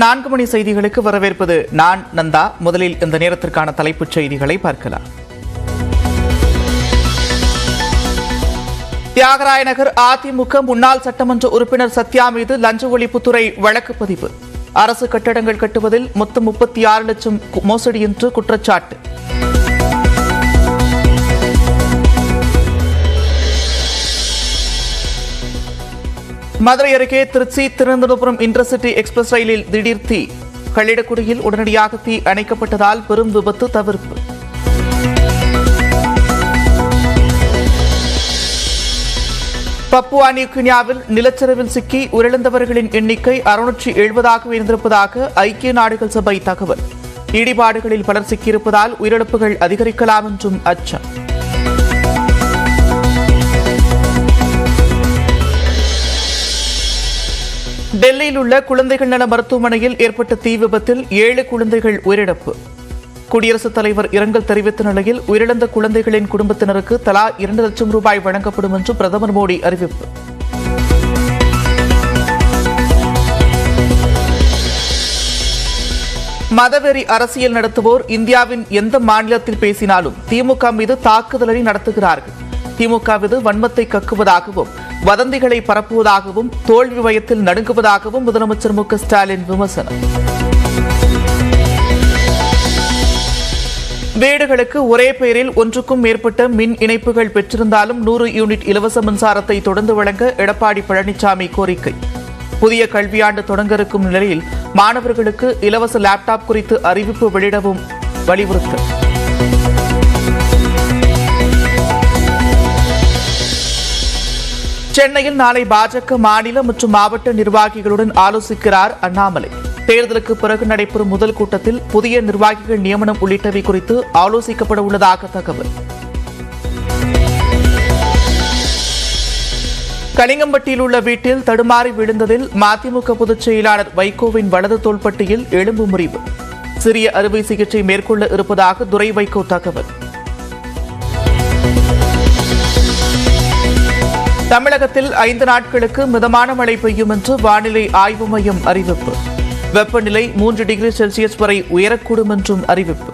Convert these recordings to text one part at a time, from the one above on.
4 மணி செய்திகளுக்கு வரவேற்பது நான் நந்தா. முதலில் இந்த நேரத்திற்கான தலைப்புச் செய்திகளை பார்க்கலாம். தியாகராய நகர் அதிமுக முன்னாள் சட்டமன்ற உறுப்பினர் சத்யா மீது லஞ்ச ஒழிப்புத்துறை வழக்கு பதிவு. அரசு கட்டடங்கள் கட்டுவதில் மொத்தம் 36 லட்சம் மோசடி என்று குற்றச்சாட்டு. மதுரை அருகே திருச்சி திருவனந்தபுரம் இன்டர்சிட்டி எக்ஸ்பிரஸ் ரயிலில் திடீர் தீ. கள்ளிடக்குடியில் உடனடியாக தீ அணைக்கப்பட்டதால் பெரும் விபத்து தவிர்ப்பு. பப்புவா நியூகினியாவில் நிலச்சரிவில் சிக்கி உயிரிழந்தவர்களின் எண்ணிக்கை 670 உயர்ந்திருப்பதாக ஐக்கிய நாடுகள் சபை தகவல். இடிபாடுகளில் பலர் சிக்கியிருப்பதால் உயிரிழப்புகள் அதிகரிக்கலாம் என்றும் அச்சம். டெல்லியில் உள்ள குழந்தைகள் நல மருத்துவமனையில் ஏற்பட்ட தீ விபத்தில் 7 குழந்தைகள் உயிரிழப்பு. குடியரசுத் தலைவர் இரங்கல் தெரிவித்த நிலையில் உயிரிழந்த குழந்தைகளின் குடும்பத்தினருக்கு தலா 2 லட்சம் ரூபாய் வழங்கப்படும் என்று பிரதமர் மோடி அறிவிப்பு. மதவெறி அரசியல் நடத்துவோர் இந்தியாவின் எந்த மாநிலத்தில் பேசினாலும் திமுக மீது தாக்குதலை நடத்துகிறார்கள். திமுக மீது வன்மத்தை கக்குவதாகவும் வதந்திகளை பரப்புவதாகவும் தோல்வி பயத்தில் நடுங்குவதாகவும் முதலமைச்சர் மு க ஸ்டாலின் விமர்சனம். வீடுகளுக்கு ஒரே பெயரில் ஒன்றுக்கும் மேற்பட்ட மின் இணைப்புகள் பெற்றிருந்தாலும் 100 யூனிட் இலவச மின்சாரத்தை தொடர்ந்து வழங்க எடப்பாடி பழனிசாமி கோரிக்கை. புதிய கல்வியாண்டு தொடங்க இருக்கும் நிலையில் மாணவர்களுக்கு இலவச லேப்டாப் குறித்து அறிவிப்பு வெளியிடவும் வலியுறுத்தல். சென்னையில் நாளை பாஜக மாநில மற்றும் மாவட்ட நிர்வாகிகளுடன் ஆலோசிக்கிறார் அண்ணாமலை. தேர்தலுக்கு பிறகு நடைபெறும் முதல் கூட்டத்தில் புதிய நிர்வாகிகள் நியமனம் உள்ளிட்டவை குறித்து ஆலோசிக்கப்பட உள்ளதாக தகவல். கலிங்கம்பட்டியில் உள்ள வீட்டில் தடுமாறி விழுந்ததில் மதிமுக பொதுச் செயலாளர் வைகோவின் வலது தோள்பட்டியில் எலும்பு முறிவு. சிறிய அறுவை சிகிச்சை மேற்கொள்ள இருப்பதாக துரை வைகோ தகவல். தமிழகத்தில் 5 நாட்களுக்கு மிதமான மழை பெய்யும் என்று வானிலை ஆய்வு மையம் அறிவிப்பு. வெப்பநிலை 3 டிகிரி செல்சியஸ் வரை உயரக்கூடும் என்றும் அறிவிப்பு.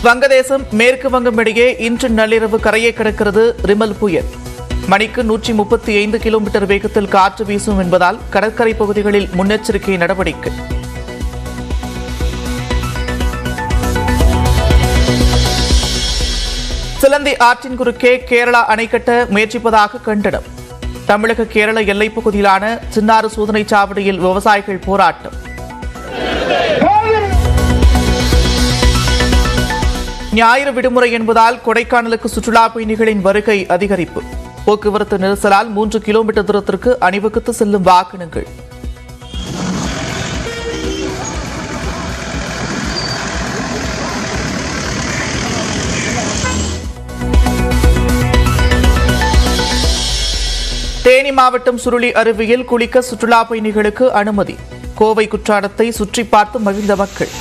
வங்கதேசம் மேற்கு வங்கம் இடையே இன்று நள்ளிரவு கரையை கடக்கிறது ரிமல் புயல். மணிக்கு 135 கிலோமீட்டர் வேகத்தில் காற்று வீசும் என்பதால் கடற்கரை பகுதிகளில் முன்னெச்சரிக்கை நடவடிக்கை. சிலந்தி ஆற்றின் குறுக்கே கேரளா அணை கட்ட முயற்சிப்பதாக கண்டனம். தமிழக கேரள எல்லைப் பகுதியிலான சின்னாறு சோதனை சாவடியில் விவசாயிகள் போராட்டம். ஞாயிறு விடுமுறை என்பதால் கொடைக்கானலுக்கு சுற்றுலா பயணிகளின் வருகை அதிகரிப்பு. போக்குவரத்து நெரிசலால் 3 கிலோமீட்டர் தூரத்திற்கு அணிவகுத்து செல்லும் வாகனங்கள். தேனி மாவட்டம் சுருளி அருவியில் குளிக்க சுற்றுலா பயணிகளுக்கு அனுமதி. கோவை குற்றாலத்தை சுற்றி பார்த்து மகிழ்ந்த மக்கள்.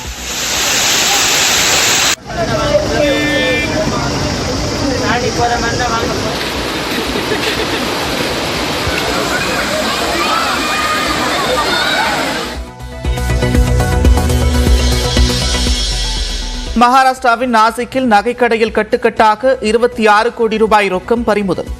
மகாராஷ்டிராவின் நாசிக்கில் நகைக்கடையில் கட்டுக்கட்டாக 26 கோடி ரூபாய் ரொக்கம் பறிமுதல்.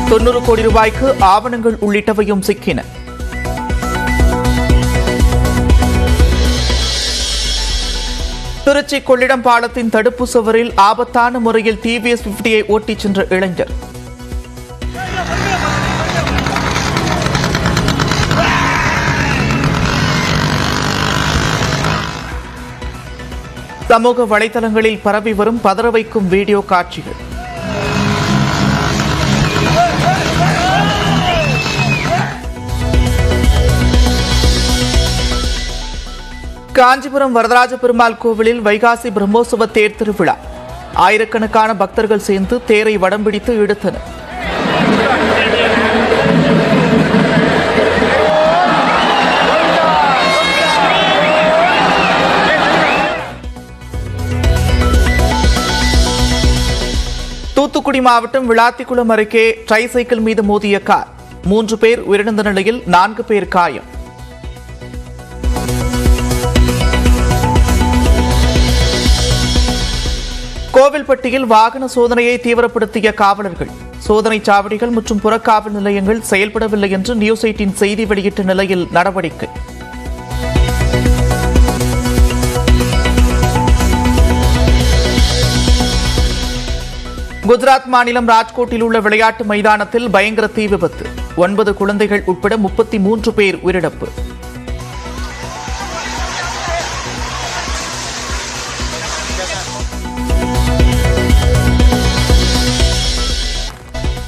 $90 கோடி ரூபாய்க்கு ஆவணங்கள் உள்ளிட்டவையும் சிக்கின. திருச்சி கொள்ளிடம் பாலத்தின் தடுப்பு சுவரில் ஆபத்தான முறையில் டிவிஎஸ் 50ஐ ஓட்டிச் சென்ற இளைஞர். சமூக வலைதளங்களில் பரவி வரும் பதற வைக்கும் வீடியோ காட்சிகள். காஞ்சிபுரம் வரதராஜ பெருமாள் கோவிலில் வைகாசி பிரம்மோற்சவ தேர் திருவிழா. ஆயிரக்கணக்கான பக்தர்கள் சேர்ந்து தேரை வடம் பிடித்து இழுத்தனர். தூத்துக்குடி மாவட்டம் விளாத்திக்குளம் அருகே ட்ரைசைக்கிள் மீது மோதிய கார் 3 பேர் உயிரிழந்த நிலையில் 4 பேர் காயம். கோவில்பட்டியில் வாகன சோதனையை தீவிரப்படுத்திய காவலர்கள். சோதனை சாவடிகள் மற்றும் புறக்காவல் நிலையங்கள் செயல்படவில்லை என்று நியூஸ் 18 செய்தி வெளியிட்ட நிலையில் நடவடிக்கை. குஜராத் மாநிலம் ராஜ்கோட்டில் உள்ள விளையாட்டு மைதானத்தில் பயங்கர தீ விபத்து. 9 குழந்தைகள் உட்பட 33 பேர் உயிரிழப்பு.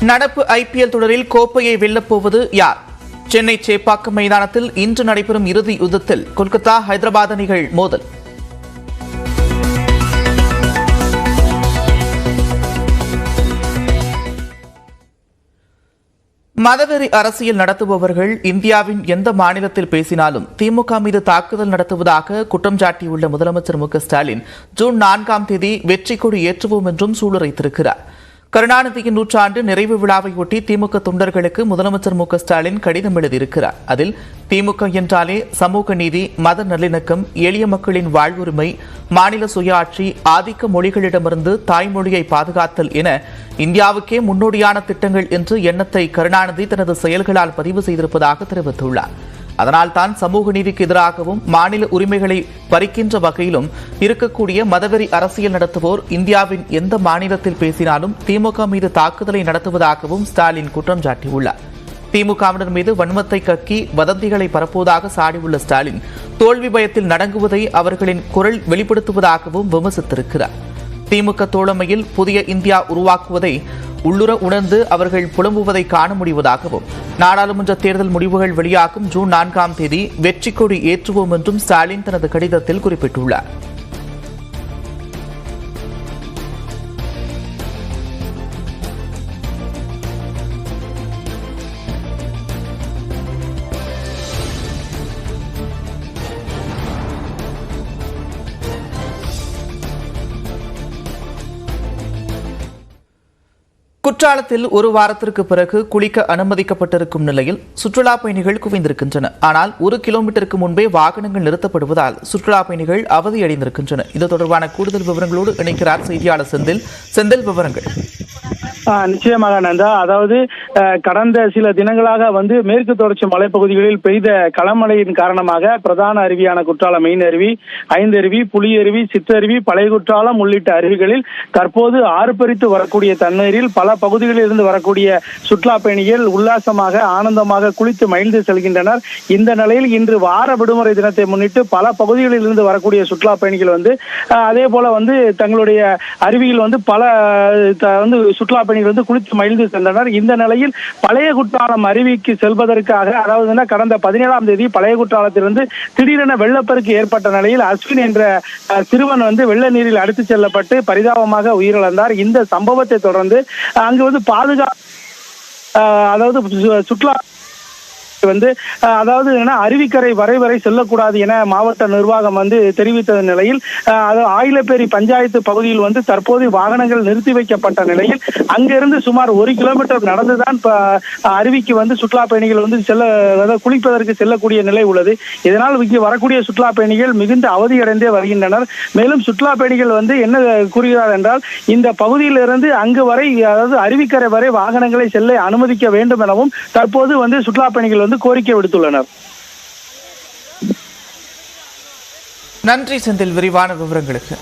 நடப்பு IPL தொடரில் கோப்பையை வெல்லப்போவது யார்? சென்னை சேப்பாக்கம் மைதானத்தில் இன்று நடைபெறும் இறுதி யுத்தத்தில் கொல்கத்தா, ஹைதராபாத் அணிகள் மோதல். மதவெறி அரசியல் நடத்துபவர்கள் இந்தியாவின் எந்த மாநிலத்தில் பேசினாலும் திமுக மீது தாக்குதல் நடத்துவதாக குற்றம் சாட்டியுள்ள முதலமைச்சர் ஸ்டாலின் ஜூன் 4ஆம் தேதி வெற்றி கொடி ஏற்றுவோம் என்றும் சூளுரைத்திருக்கிறார். கருணாநிதியின் நூற்றாண்டு நிறைவு விழாவையொட்டி திமுக தொண்டர்களுக்கு முதலமைச்சர் ஸ்டாலின் கடிதம் எழுதியிருக்கிறார். அதில் திமுக என்றாலே சமூக நீதி, மத நல்லிணக்கம், எளிய மக்களின் வாழ்வுரிமை, மாநில சுயாட்சி, ஆதிக்க மொழிகளிடமிருந்து தாய்மொழியை பாதுகாத்தல் என இந்தியாவுக்கே முன்னோடியான திட்டங்கள் என்று எண்ணத்தை கருணாநிதி தனது செயல்களால் பதிவு செய்திருப்பதாக தெரிவித்துள்ளார். அதனால்தான் சமூக நீதிக்கு எதிராகவும் மாநில உரிமைகளை பறிக்கின்ற வகையிலும் இருக்கக்கூடிய மதவெறி அரசியல் நடத்துவோர் இந்தியாவின் எந்த மாநிலத்தில் பேசினாலும் திமுக மீது தாக்குதலை நடத்துவதாகவும் ஸ்டாலின் குற்றம் சாட்டியுள்ளார். திமுகவினர் மீது வன்மத்தை கக்கி வதந்திகளை பரப்புவதாக சாடியுள்ள ஸ்டாலின் தோல்வி பயத்தில் நடங்குவதை அவர்களின் குரல் வெளிப்படுத்துவதாகவும் விமர்சித்திருக்கிறார். திமுக தோழமையில் புதிய இந்தியா உருவாக்குவதை உள்ளுர உணர்ந்து அவர்கள் புலம்புவதை காண முடிவதாகவும் நாடாளுமன்ற தேர்தல் முடிவுகள் வெளியாகும் ஜூன் 4ஆம் தேதி வெற்றி கொடி ஏற்றுவோம் என்றும் ஸ்டாலின் தனது கடிதத்தில் குறிப்பிட்டுள்ளார். குற்றாலத்தில் ஒரு வாரத்திற்கு பிறகு குளிக்க அனுமதிக்கப்பட்டிருக்கும் நிலையில் சுற்றுலா பயணிகள் குவிந்திருக்கின்றனர். ஆனால் 1 கிலோமீட்டருக்கு முன்பே வாகனங்கள் நிறுத்தப்படுவதால் சுற்றுலா பயணிகள் அவதியடைந்திருக்கின்றனர். இது தொடர்பான கூடுதல் விவரங்களோடு இணைக்கிறார் செய்தியாளர் செந்தில். விவரங்கள். நிச்சயமாக நந்தா, அதாவது கடந்த சில தினங்களாக மேற்கு தொடர்ச்சி மலைப்பகுதிகளில் பெய்த களமழையின் காரணமாக பிரதான அருவியான குற்றாலம் மெயின் அருவி, ஐந்தருவி, புலியருவி, சிற்றருவி, பழைய குற்றாலம் உள்ளிட்ட அருவிகளில் தற்போது ஆர்ப்பரித்து வரக்கூடிய தண்ணீரில் பல பகுதிகளில் இருந்து வரக்கூடிய சுற்றுலா பயணிகள் உல்லாசமாக ஆனந்தமாக குளித்து மகிழ்ந்து செல்கின்றனர். இந்த நிலையில் இன்று வார விடுமுறை தினத்தை முன்னிட்டு பல பகுதிகளில் இருந்து வரக்கூடிய சுற்றுலா பயணிகள் அதே போல தங்களுடைய அருவியில் பல சுற்றுலா பயணிகள் குளித்து மகிழ்ந்து சென்றனர். இந்த நிலையில் பழைய குற்றாலம் அருவிக்கு செல்வதற்காக, அதாவது கடந்த 17ஆம் தேதி பழைய குற்றாலத்திலிருந்து திடீரென வெள்ளப்பெருக்கு ஏற்பட்ட நிலையில் அஸ்வின் என்ற சிறுவன் வெள்ள நீரில் அடித்துச் செல்லப்பட்டு பரிதாபமாக உயிரிழந்தார். இந்த சம்பவத்தை தொடர்ந்து அங்கு பாதுகாப்பு, அதாவது சுற்றுலா அதாவது அருவிக்கரை வரை செல்லக்கூடாது என மாவட்ட நிர்வாகம் தெரிவித்த நிலையில் ஆயிலப்பேரி பஞ்சாயத்து பகுதியில் தற்போது வாகனங்கள் நிறுத்தி வைக்கப்பட்ட நிலையில் அங்கிருந்து சுமார் 1 கிலோமீட்டர் நடந்துதான் அருவிக்கு சுற்றுலா பயணிகள் செல்ல குளிப்பதற்கு செல்லக்கூடிய நிலை உள்ளது. இதனால் இங்கு வரக்கூடிய சுற்றுலா பயணிகள் மிகுந்த அவதியடைந்தே வருகின்றனர். மேலும் சுற்றுலா பயணிகள் என்ன கூறுகிறார் என்றால், இந்த பகுதியிலிருந்து அங்கு வரை, அதாவது அருவிக்கரை வரை வாகனங்களை செல்ல அனுமதிக்க வேண்டும் எனவும் தற்போது சுற்றுலா பயணிகள் கோரிக்கை விடுத்துள்ளனர். நன்றி செந்தில், விரிவான விவரங்களுக்கு.